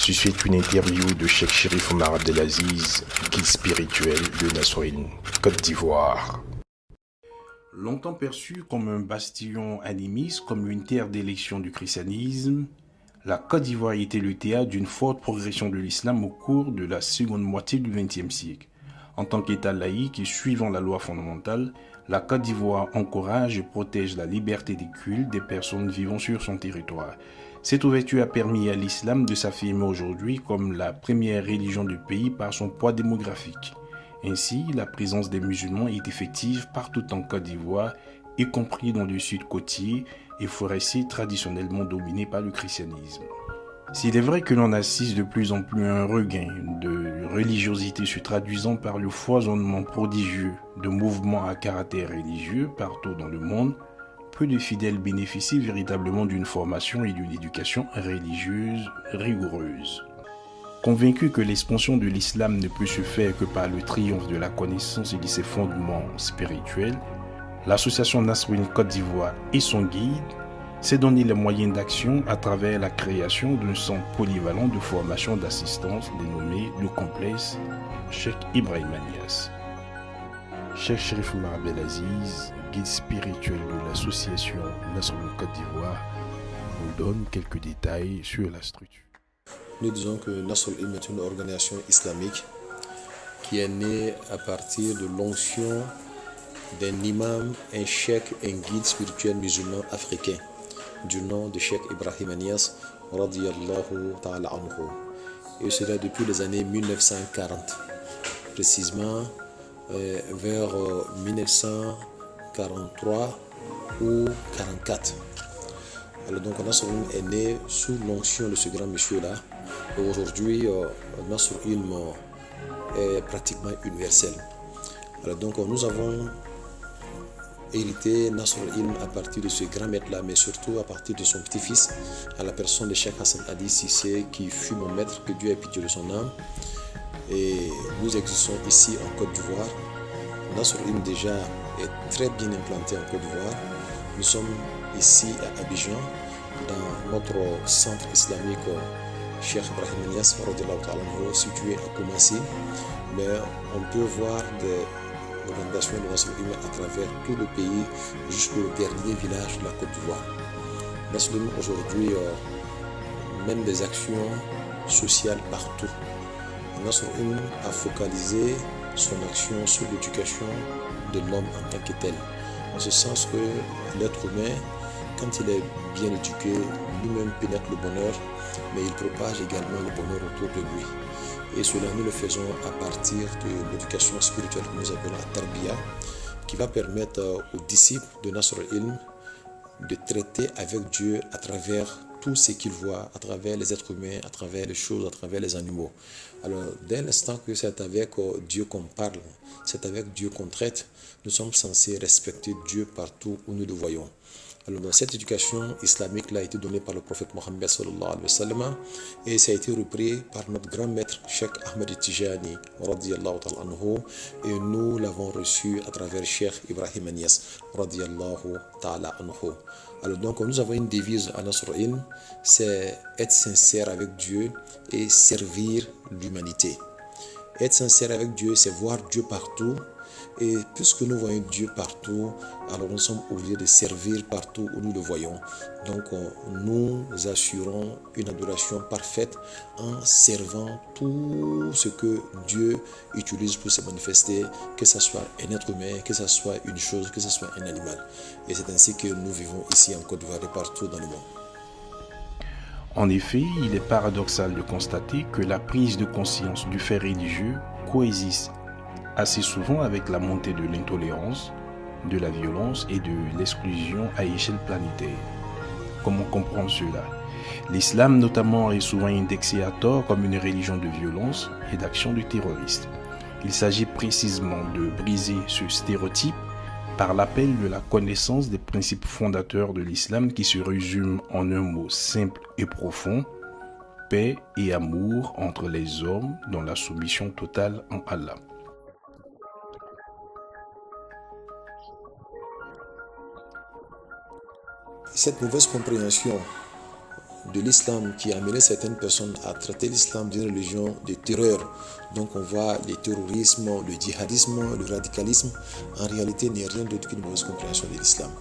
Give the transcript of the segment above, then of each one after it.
Ceci est une interview de Cheikh Chérif Oumar Abdelaziz, guide spirituel de Nassourine, Côte d'Ivoire. Longtemps perçue comme un bastion animiste, comme une terre d'élection du christianisme, la Côte d'Ivoire a été le théâtre d'une forte progression de l'islam au cours de la seconde moitié du XXe siècle. En tant qu'État laïque et suivant la loi fondamentale, la Côte d'Ivoire encourage et protège la liberté des cultes des personnes vivant sur son territoire. Cette ouverture a permis à l'islam de s'affirmer aujourd'hui comme la première religion du pays par son poids démographique. Ainsi, la présence des musulmans est effective partout en Côte d'Ivoire, y compris dans le sud côtier et forestier traditionnellement dominé par le christianisme. S'il est vrai que l'on assiste de plus en plus à un regain de religiosité se traduisant par le foisonnement prodigieux de mouvements à caractère religieux partout dans le monde, peu de fidèles bénéficient véritablement d'une formation et d'une éducation religieuse rigoureuse. Convaincu que l'expansion de l'islam ne peut se faire que par le triomphe de la connaissance et de ses fondements spirituels, l'association Nassourine Côte d'Ivoire et son guide s'est donné les moyens d'action à travers la création d'un centre polyvalent de formation d'assistance dénommé le complexe Cheikh Ibrahim Niasse. Cheikh Chérif Oumar Abdelaziz, guide spirituel de l'association Nassourine Côte d'Ivoire, nous donne quelques détails sur la structure. Nous disons que Nassourine est une organisation islamique qui est née à partir de l'onction d'un imam, un cheikh, un guide spirituel musulman africain du nom de Cheikh Ibrahim Niasse radiyallahu ta'ala anhu. Et cela depuis les années 1940, précisément vers 1943 ou 44. Alors donc Nassourine est né sous l'onction de ce grand monsieur-là. Et aujourd'hui, Nassourine est pratiquement universel. Alors donc nous avons hérité Nassourine à partir de ce grand maître-là, mais surtout à partir de son petit-fils, à la personne de Cheikh Hassan Hadi Cissé, qui fut mon maître, que Dieu ait pitié de son âme. Et nous existons ici en Côte d'Ivoire. Nassourine déjà est très bien implanté en Côte d'Ivoire. Nous sommes ici à Abidjan, dans notre centre islamique Cheikh Ibrahim Niasse, situé à Koumassi. Mais on peut voir des organisations de Nassourine à travers tout le pays, jusqu'au dernier village de la Côte d'Ivoire. Nassourine aujourd'hui mène des actions sociales partout. Nassourine a focalisé son action sur l'éducation de l'homme en tant que tel. En ce sens que l'être humain, quand il est bien éduqué, lui-même pénètre le bonheur, mais il propage également le bonheur autour de lui. Et cela, nous le faisons à partir de l'éducation spirituelle que nous appelons la Tarbiya, qui va permettre aux disciples de Nassourine de traiter avec Dieu à travers tout ce qu'ils voient, à travers les êtres humains, à travers les choses, à travers les animaux. Alors, dès l'instant que c'est avec Dieu qu'on parle, c'est avec Dieu qu'on traite, nous sommes censés respecter Dieu partout où nous le voyons. Alors, dans cette éducation islamique là a été donnée par le prophète Mohammed sallallahu alayhi wa sallam, et ça a été repris par notre grand maître Cheikh Ahmed Tijani radiyallahu ta'ala anhu, et nous l'avons reçu à travers Cheikh Ibrahim Niasse radiyallahu ta'ala anhu. Alors donc nous avons une devise à Nassourine, c'est être sincère avec Dieu et servir l'humanité. Être sincère avec Dieu, c'est voir Dieu partout. Et puisque nous voyons Dieu partout, alors nous sommes obligés de servir partout où nous le voyons. Donc nous assurons une adoration parfaite en servant tout ce que Dieu utilise pour se manifester, que ce soit un être humain, que ce soit une chose, que ce soit un animal. Et c'est ainsi que nous vivons ici en Côte d'Ivoire et partout dans le monde. En effet, il est paradoxal de constater que la prise de conscience du fait religieux coexiste assez souvent avec la montée de l'intolérance, de la violence et de l'exclusion à échelle planétaire. Comment comprendre cela? L'islam notamment est souvent indexé à tort comme une religion de violence et d'action de terroristes. Il s'agit précisément de briser ce stéréotype par l'appel de la connaissance des principes fondateurs de l'islam qui se résument en un mot simple et profond: paix et amour entre les hommes dans la soumission totale en Allah. Cette mauvaise compréhension de l'islam qui a amené certaines personnes à traiter l'islam d'une religion de terreur. Donc on voit le terrorisme, le djihadisme, le radicalisme, en réalité n'est rien d'autre qu'une mauvaise compréhension de l'islam.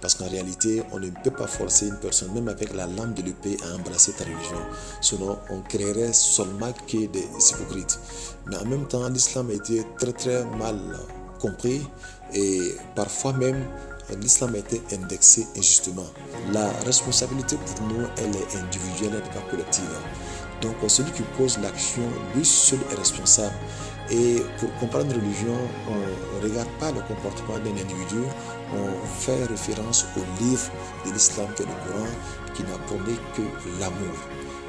Parce qu'en réalité, on ne peut pas forcer une personne, même avec la lame de l'épée, à embrasser ta religion. Sinon, on créerait seulement que des hypocrites. Mais en même temps, l'islam a été très très mal compris et parfois même, l'islam a été indexé injustement. La responsabilité pour nous, elle est individuelle, elle n'est pas collective. Donc, celui qui pose l'action, lui seul est responsable. Et pour comprendre une religion, on ne regarde pas le comportement d'un individu, on fait référence au livre de l'islam qui est le Coran, qui n'a prôné que l'amour.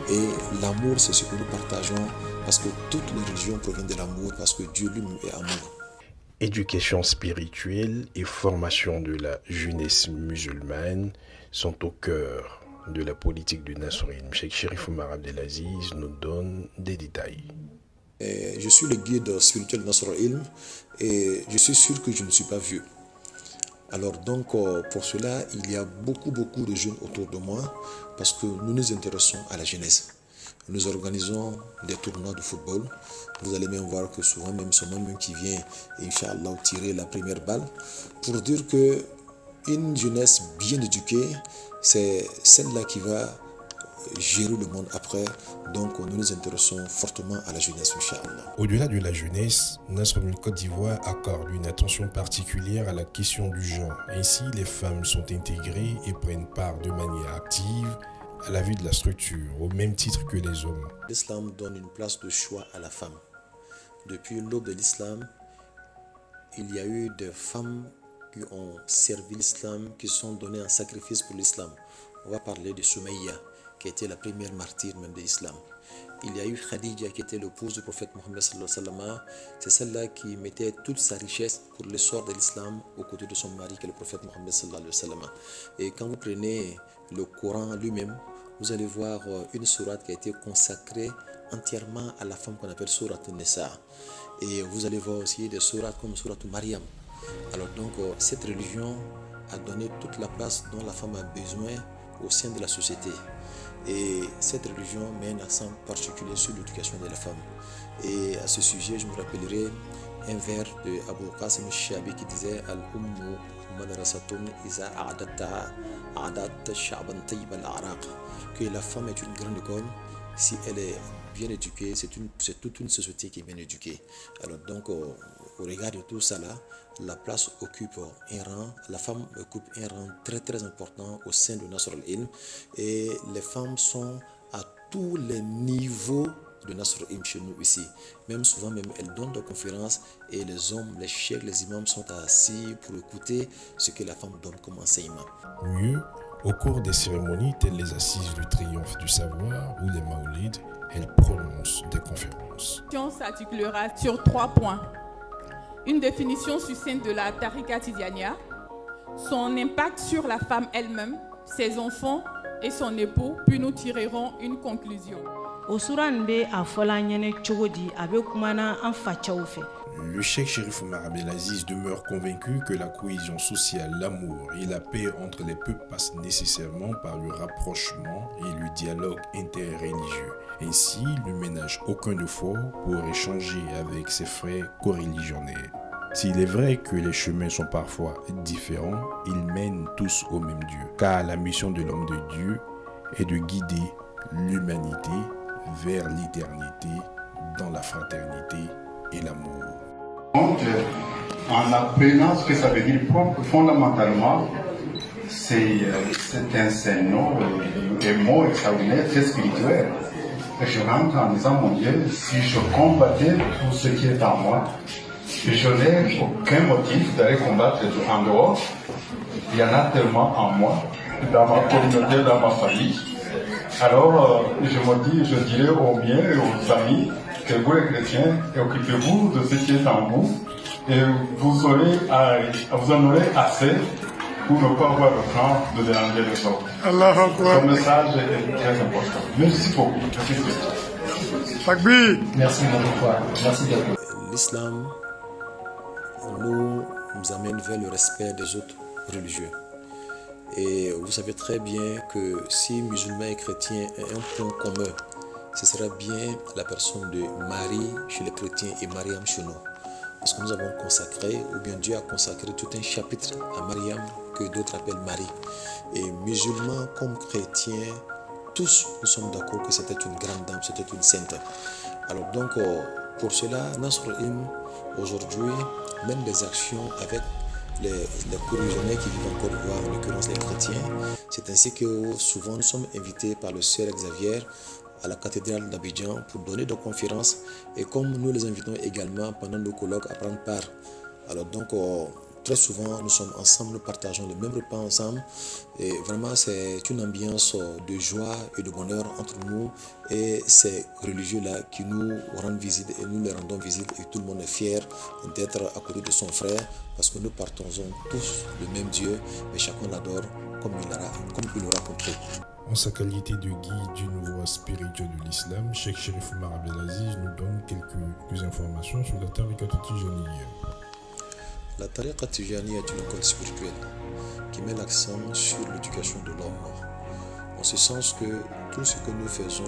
Et l'amour, c'est ce que nous partageons, parce que toutes les religions proviennent de l'amour, parce que Dieu lui-même est amour. Éducation spirituelle et formation de la jeunesse musulmane sont au cœur de la politique du Nasrine. Cheikh Cherif Oumar Abdelaziz nous donne des détails. Je suis le guide spirituel Nasr al-Ilm et je suis sûr que je ne suis pas vieux. Alors donc pour cela, il y a beaucoup de jeunes autour de moi parce que nous nous intéressons à la jeunesse. Nous organisons des tournois de football. Vous allez même voir que souvent même c'est moi-même qui vient, Inch'Allah, tirer la première balle pour dire que une jeunesse bien éduquée, c'est celle-là qui va gérer le monde après. Donc nous nous intéressons fortement à la jeunesse, Inch'Allah. Au-delà de la jeunesse, Nasrul Côte d'Ivoire accorde une attention particulière à la question du genre. Ainsi, les femmes sont intégrées et prennent part de manière active à la vie de la structure, au même titre que les hommes. L'islam donne une place de choix à la femme. Depuis l'aube de l'islam, il y a eu des femmes qui ont servi l'islam, qui sont données en sacrifice pour l'islam. On va parler de Soumaïa, qui était la première martyre même de l'islam. Il y a eu Khadija, qui était l'épouse du prophète Mohammed sallallahu alayhi wa sallam. C'est celle-là qui mettait toute sa richesse pour l'essor de l'islam aux côtés de son mari, qui est le prophète Mohammed sallallahu alayhi wa sallam. Et quand vous prenez le Coran lui-même, vous allez voir une sourate qui a été consacrée entièrement à la femme qu'on appelle sourate Nisa. Et vous allez voir aussi des sourates comme sourate Mariam. Alors donc, cette religion a donné toute la place dont la femme a besoin au sein de la société. Et cette religion met un accent particulier sur l'éducation de la femme. Et à ce sujet, je me rappellerai un vers de Abu Qasim Shabi qui disait Al-Ummu madrasatun iza a'adatta a'adat sha'ban tayyib al-a'raq, que la femme est une grande école. Si elle est bien éduquée, c'est toute une société qui est bien éduquée. Alors donc, au regard de tout ça là, la place occupe un rang, la femme occupe un rang très très important au sein de Nasr al-Ilm, et les femmes sont à tous les niveaux de Nasr al-Ilm chez nous ici. Même souvent même elles donnent des conférences et les hommes, les cheikhs, les imams sont assis pour écouter ce que la femme donne comme enseignement. Mieux, au cours des cérémonies telles les assises du triomphe du savoir ou les maoulides, elle prononce des conférences. La s'articulera sur 3 points. Une définition succincte de la Tariqa Tidiania, son impact sur la femme elle-même, ses enfants et son époux, puis nous tirerons une conclusion. Le Cheikh Cherif Oumar Abdelaziz demeure convaincu que la cohésion sociale, l'amour et la paix entre les peuples passent nécessairement par le rapprochement et le dialogue interreligieux. Ainsi, il ne ménage aucun effort pour échanger avec ses frères coreligionnaires. S'il est vrai que les chemins sont parfois différents, ils mènent tous au même Dieu. Car la mission de l'homme de Dieu est de guider l'humanité vers l'éternité dans la fraternité et l'amour. En apprenant ce que ça veut dire fondamentalement, c'est un enseignement, un mot extraordinaire, très spirituel. Et je rentre en disant, mon Dieu, si je combattais tout ce qui est en moi, je n'ai aucun motif d'aller combattre en dehors. Il y en a tellement en moi, dans ma communauté, dans ma famille. Alors, je dirais aux miens et aux amis que vous les chrétiens, occupez-vous de ce qui est en vous et vous en aurez assez pour ne pas avoir le temps de déranger les autres. Ce message est très important. Merci beaucoup. Merci beaucoup. Merci beaucoup. L'islam nous amène vers le respect des autres religieux. Et vous savez très bien que si musulmans et chrétiens ont un point commun, ce sera bien la personne de Marie chez les chrétiens et Mariam chez nous. Parce que nous avons consacré, ou bien Dieu a consacré tout un chapitre à Mariam que d'autres appellent Marie. Et musulmans comme chrétiens, tous nous sommes d'accord que c'était une grande dame, c'était une sainte. Alors donc, pour cela, Nasr-Im, aujourd'hui, mène des actions avec les Coréens qui vivent en Côte d'Ivoire, en l'occurrence les chrétiens. C'est ainsi que souvent nous sommes invités par le Sœur Xavier à la cathédrale d'Abidjan pour donner des conférences, et comme nous les invitons également pendant nos colloques à prendre part. Alors donc très souvent nous sommes ensemble, nous partageons le même repas ensemble, et vraiment c'est une ambiance de joie et de bonheur entre nous et ces religieux là qui nous rendent visite, et nous les rendons visite, et tout le monde est fier d'être à côté de son frère parce que nous partageons tous le même Dieu, mais chacun l'adore comme il l'aura compris. En sa qualité de guide d'une voie spirituelle de l'islam, Cheikh Cherif Oumar Abdelaziz nous donne quelques informations sur la Tariqa Tijaniyya. La Tariqa Tijaniyya est une école spirituelle qui met l'accent sur l'éducation de l'homme, en ce sens que tout ce que nous faisons,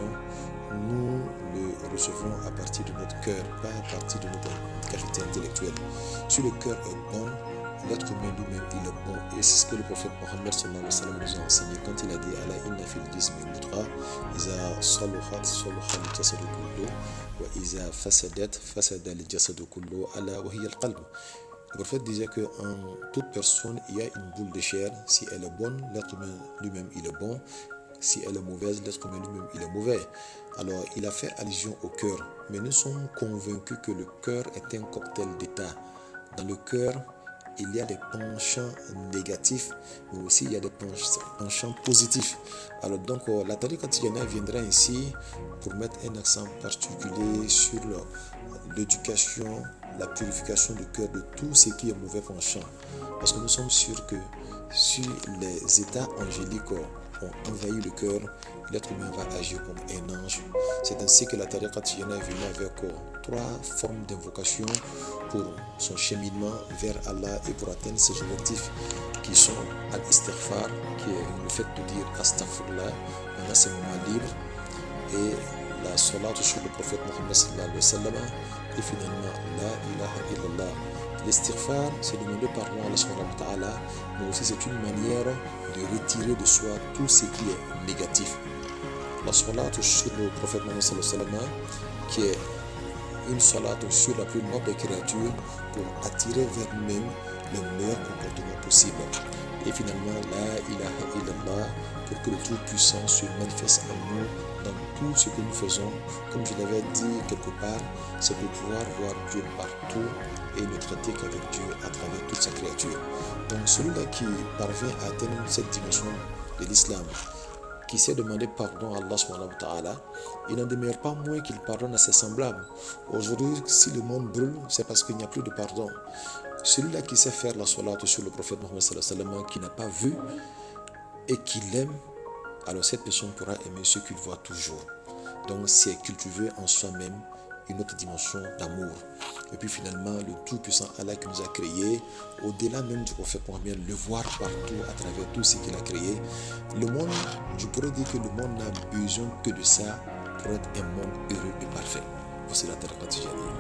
nous le recevons à partir de notre cœur, pas à partir de notre qualité intellectuelle. Si le cœur est bon, l'être humain lui-même il est bon, et c'est ce que le prophète Mohammed sallallahu alayhi wa sallam nous a enseigné quand il a dit ala inna fil jismi mudra iza saluhat saluha al jasadu kullu wa iza fasadat fasada al jasadu kullu ala wa hiya al qalb. Le prophète disait que en toute personne il y a une boule de chair. Si elle est bonne, l'être humain lui-même il est bon. Si elle est mauvaise, l'être humain lui-même il est mauvais. Alors il a fait allusion au cœur, mais nous sommes convaincus que le cœur est un cocktail d'état. Dans le cœur, il y a des penchants négatifs, mais aussi il y a des penchants positifs. Alors donc la Tariqa Tijaniyya viendra ici pour mettre un accent particulier sur l'éducation, la purification du cœur de tout ce qui est mauvais penchant. Parce que nous sommes sûrs que si les états angéliques ont envahi le cœur, l'être humain va agir comme un ange. C'est ainsi que la Tariqa Tijaniyya est venue avec 3 formes d'invocation pour son cheminement vers Allah et pour atteindre ses objectifs qui sont al-istighfar, qui est le fait de dire astaghfirullah, on a ses moments libres, et la salat sur le prophète Mohammed sallallahu alayhi wa sallam, et finalement la ilaha illallah. L'istighfar, c'est demander pardon à Allah subhanahu wa ta'ala, mais aussi c'est une manière de retirer de soi tout ce qui est négatif. La salat sur le prophète Mohammed sallallahu alayhi wa sallam, qui est une salat sur la plus noble des créatures pour attirer vers nous-mêmes le meilleur comportement possible. Et finalement, la ilaha illallah, pour que le Tout-Puissant se manifeste en nous dans tout ce que nous faisons. Comme je l'avais dit quelque part, c'est de pouvoir voir Dieu partout et ne traiter qu'avec Dieu à travers toute sa créature. Donc celui-là qui parvient à atteindre cette dimension de l'islam, qui sait demander pardon à Allah subhanahu wa ta'ala, il n'en demeure pas moins qu'il pardonne à ses semblables. Aujourd'hui, si le monde brûle, c'est parce qu'il n'y a plus de pardon. Celui-là qui sait faire la salat sur le prophète Mohammed sallallahu alayhi wa sallam, qui n'a pas vu et qui l'aime, alors cette personne pourra aimer ce qu'il voit toujours. Donc c'est cultiver en soi-même une autre dimension d'amour. Et puis finalement, le Tout-Puissant Allah qui nous a créés, au-delà même du prophète Mohammed, le voir partout à travers tout ce qu'il a créé. Le monde, je pourrais dire que le monde n'a besoin que de ça pour être un monde heureux et parfait. Voici la Tariqa Tijaniyya.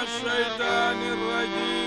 الشيطان الرجيم